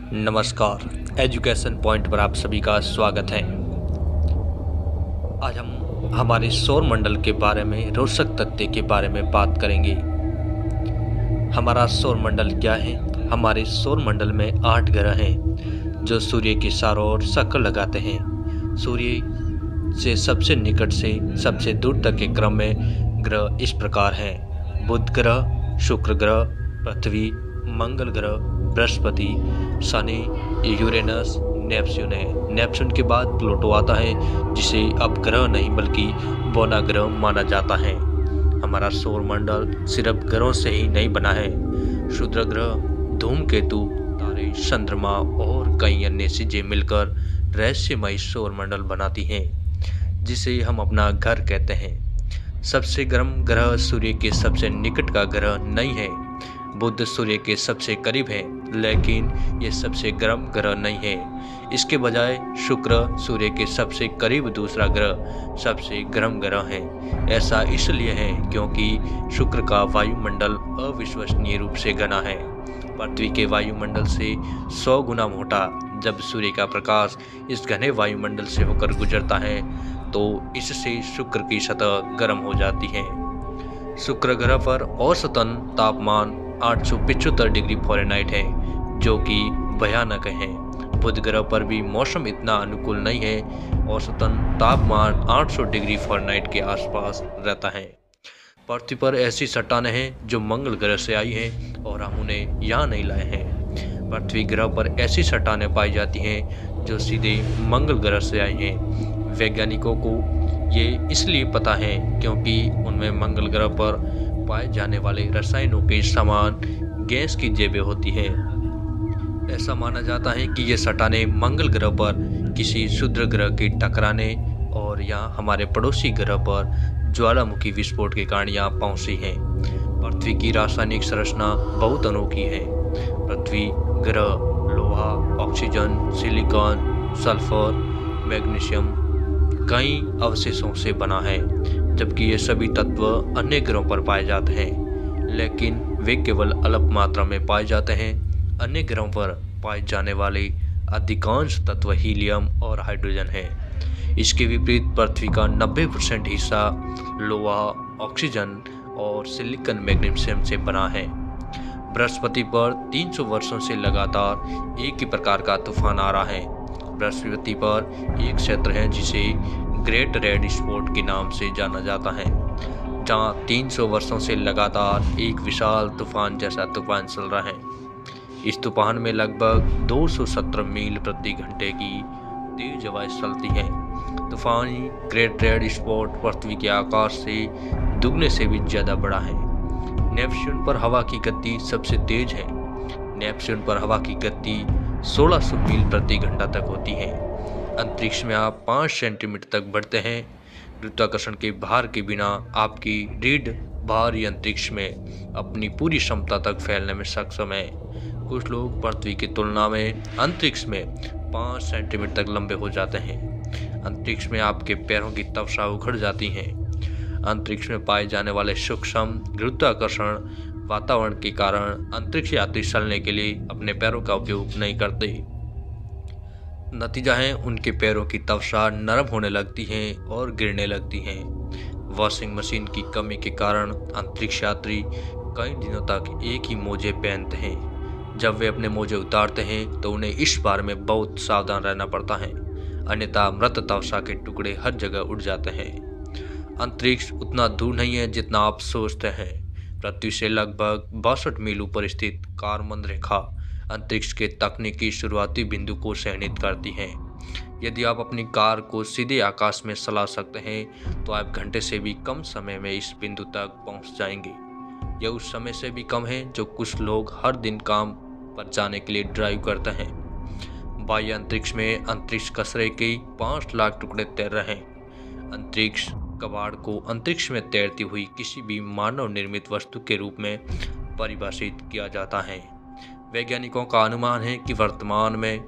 नमस्कार। Education point पर आप सभी का स्वागत है। आज हम हमारे सौर मंडल के बारे में रोचक तथ्य के बारे में बात करेंगे। हमारा सौर मंडल क्या है? हमारे सौर मंडल में 8 ग्रह हैं जो सूर्य के चारों ओर चक्कर लगाते हैं। सूर्य से सबसे निकट से सबसे दूर तक के क्रम में ग्रह इस प्रकार हैं: बुध ग्रह, शुक्र ग्रह, पृथ्वी, मंगल ग्रह, बृहस्पति, शनि, यूरेनस, नेपच्यून है। नेपच्यून के बाद प्लूटो आता है, जिसे अब ग्रह नहीं बल्कि बौना ग्रह माना जाता है। हमारा सौर मंडल सिर्फ ग्रहों से ही नहीं बना है। क्षुद्र ग्रह, धूमकेतु, तारे, चंद्रमा और कई अन्य चीजें मिलकर रहस्यमय सौर मंडल बनाती हैं, जिसे हम अपना घर कहते हैं। सबसे गर्म ग्रह सूर्य के सबसे निकट का ग्रह नहीं है। बुध सूर्य के सबसे करीब है, लेकिन ये सबसे गर्म ग्रह नहीं है। इसके बजाय शुक्र सूर्य के सबसे करीब दूसरा ग्रह सबसे गर्म ग्रह है। ऐसा इसलिए है क्योंकि शुक्र का वायुमंडल अविश्वसनीय रूप से घना है, पृथ्वी के वायुमंडल से 100 गुना मोटा। जब सूर्य का प्रकाश इस घने वायुमंडल से होकर गुजरता है तो इससे शुक्र की सतह गर्म हो जाती है। शुक्र ग्रह पर औसतन तापमान 875 डिग्री फ़ारेनहाइट है, जो कि भयानक है। बुध ग्रह पर भी मौसम इतना अनुकूल नहीं है, औसतन तापमान 800 डिग्री फ़ारेनहाइट के आसपास रहता है। पृथ्वी पर ऐसी चट्टानें हैं जो मंगल ग्रह से आई हैं और हम उन्हें यहाँ नहीं लाए हैं। पृथ्वी ग्रह पर ऐसी चट्टानें पाई जाती हैं जो सीधे मंगल ग्रह से आई हैं। वैज्ञानिकों को ये इसलिए पता है क्योंकि उनमें मंगल ग्रह पर पाए जाने वाले रसायनों के समान गैस की जेबें होती हैं। ऐसा माना जाता है कि ये चट्टानें मंगल ग्रह पर किसी क्षुद्र ग्रह के टकराने और यहाँ हमारे पड़ोसी ग्रह पर ज्वालामुखी विस्फोट के कारण यहाँ पहुँची हैं। पृथ्वी की रासायनिक संरचना बहुत अनोखी है। पृथ्वी ग्रह लोहा, ऑक्सीजन, सिलिकॉन, सल्फर, मैग्नीशियम कई अवशेषों से बना है, जबकि ये सभी तत्व अन्य ग्रहों पर पाए जाते हैं, लेकिन वे केवल अल्प मात्रा में पाए जाते हैं। अन्य ग्रहों पर पाए जाने वाले अधिकांश तत्व हीलियम और हाइड्रोजन हैं। इसके विपरीत पृथ्वी का 90% हिस्सा लोहा, ऑक्सीजन और सिलिकॉन मैग्नीशियम से बना है। बृहस्पति पर 300 वर्षों से लगातार एक ही प्रकार का तूफान आ रहा है। बृहस्पति पर एक क्षेत्र है जिसे ग्रेट रेड स्पॉट के नाम से जाना जाता है, जहां 300 वर्षों से लगातार एक विशाल तूफान जैसा तूफान चल रहा है। इस तूफान में लगभग 217 मील प्रति घंटे की तेज हवाएं चलती हैं। तूफानी ग्रेट रेड स्पॉट पृथ्वी के आकाश से दुगने से भी ज्यादा बड़ा है। नेपच्यून पर हवा की गति सबसे तेज है। नेपच्यून पर हवा की गति 1600 मील प्रति घंटा तक होती है। अंतरिक्ष में आप 5 सेंटीमीटर तक बढ़ते हैं। गुरुत्वाकर्षण के भार के बिना आपकी रीढ़ बाहरी अंतरिक्ष में अपनी पूरी क्षमता तक फैलने में सक्षम है। कुछ लोग पृथ्वी की तुलना में अंतरिक्ष में 5 सेंटीमीटर तक लंबे हो जाते हैं। अंतरिक्ष में आपके पैरों की त्वचा उखड़ जाती हैं। अंतरिक्ष में पाए जाने वाले सूक्ष्म गुरुत्वाकर्षण वातावरण के कारण अंतरिक्ष यात्री चलने के लिए अपने पैरों का उपयोग नहीं करते। नतीजा है उनके पैरों की त्वचा नरम होने लगती है और गिरने लगती हैं। वॉशिंग मशीन की कमी के कारण अंतरिक्ष यात्री कई दिनों तक एक ही मोजे पहनते हैं। जब वे अपने मोजे उतारते हैं तो उन्हें इस बारे में बहुत सावधान रहना पड़ता है, अन्यथा मृत त्वचा के टुकड़े हर जगह उड़ जाते हैं। अंतरिक्ष उतना दूर नहीं है जितना आप सोचते हैं। पृथ्वी से लगभग 62 मील ऊपर स्थित कारमन रेखा अंतरिक्ष के तकनीकी शुरुआती बिंदु को चिह्नित करती है। यदि आप अपनी कार को सीधे आकाश में चला सकते हैं तो आप घंटे से भी कम समय में इस बिंदु तक पहुंच जाएंगे। यह उस समय से भी कम है जो कुछ लोग हर दिन काम पर जाने के लिए ड्राइव करते हैं। बाह्य अंतरिक्ष में अंतरिक्ष कचरे के 5 लाख टुकड़े तैर रहे हैं। अंतरिक्ष कबाड़ को अंतरिक्ष में तैरती हुई किसी भी मानव निर्मित वस्तु के रूप में परिभाषित किया जाता है। वैज्ञानिकों का अनुमान है कि वर्तमान में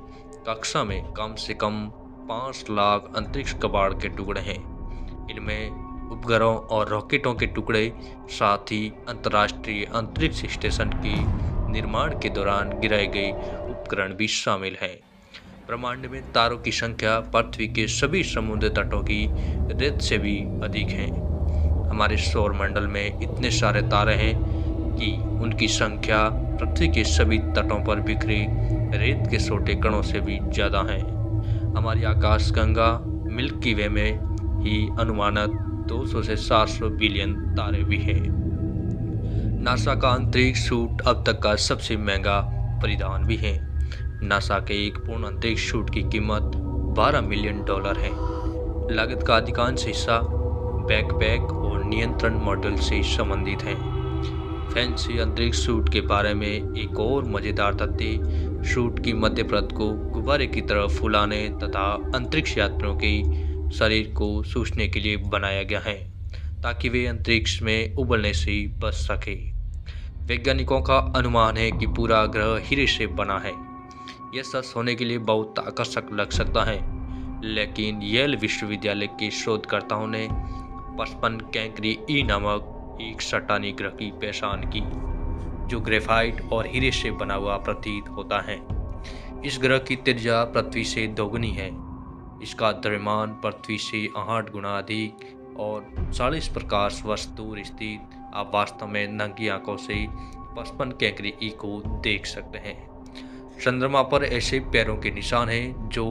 कक्षा में कम से कम 5 लाख अंतरिक्ष कबाड़ के टुकड़े हैं। इनमें उपग्रहों और रॉकेटों के टुकड़े, साथ ही अंतर्राष्ट्रीय अंतरिक्ष स्टेशन की निर्माण के दौरान गिराए गए उपकरण भी शामिल हैं। ब्रह्मांड में तारों की संख्या पृथ्वी के सभी समुद्र तटों की रेत से भी अधिक है। हमारे सौर मंडल में इतने सारे तारे हैं कि उनकी संख्या पृथ्वी के सभी तटों पर बिखरे रेत के छोटे कणों से भी ज़्यादा है। हमारी आकाशगंगा मिल्की वे में ही अनुमानित 200 से 700 बिलियन तारे भी हैं। नासा का अंतरिक्ष शूट अब तक का सबसे महंगा परिधान भी है। नासा के एक पूर्ण अंतरिक्ष शूट की कीमत $12 मिलियन है। लागत का अधिकांश हिस्सा बैकपैक और नियंत्रण मॉड्यूल से संबंधित है। फैंसी अंतरिक्ष शूट के बारे में एक और मज़ेदार तथ्य शूट की मध्य परत को गुब्बारे की तरह फुलाने तथा अंतरिक्ष यात्रियों के शरीर को सूखने के लिए बनाया गया है, ताकि वे अंतरिक्ष में उबलने से बच सके। वैज्ञानिकों का अनुमान है कि पूरा ग्रह हीरे से बना है। यह सच होने के लिए बहुत आकर्षक लग सकता है, लेकिन येल विश्वविद्यालय के शोधकर्ताओं ने 55 कैंकरी ई नामक एक शैतानी ग्रह की पहचान की, जो ग्रेफाइट और हीरे से बना हुआ प्रतीत होता है। इस ग्रह की त्रिज्या पृथ्वी से दोगुनी है। इसका द्रव्यमान पृथ्वी से 8 गुना अधिक और 40 प्रकाश वर्ष दूर स्थित आप वास्तव में नंगी आंखों से 55 कैंकरी ई को देख सकते हैं। चंद्रमा पर ऐसे पैरों के निशान हैं जो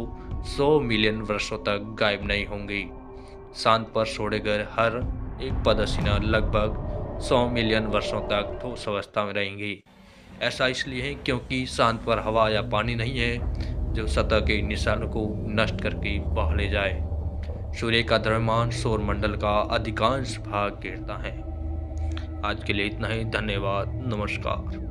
100 मिलियन वर्षों तक गायब नहीं होंगे। चांद पर छोड़े गए हर एक पदचिन्ह लगभग 100 मिलियन वर्षों तक ठोस अवस्था में रहेंगे। ऐसा इसलिए है क्योंकि चांद पर हवा या पानी नहीं है जो सतह के निशानों को नष्ट करके बहा ले जाए। सूर्य का द्रव्यमान सौर मंडल का अधिकांश भाग घेरता है। आज के लिए इतना ही। धन्यवाद। नमस्कार।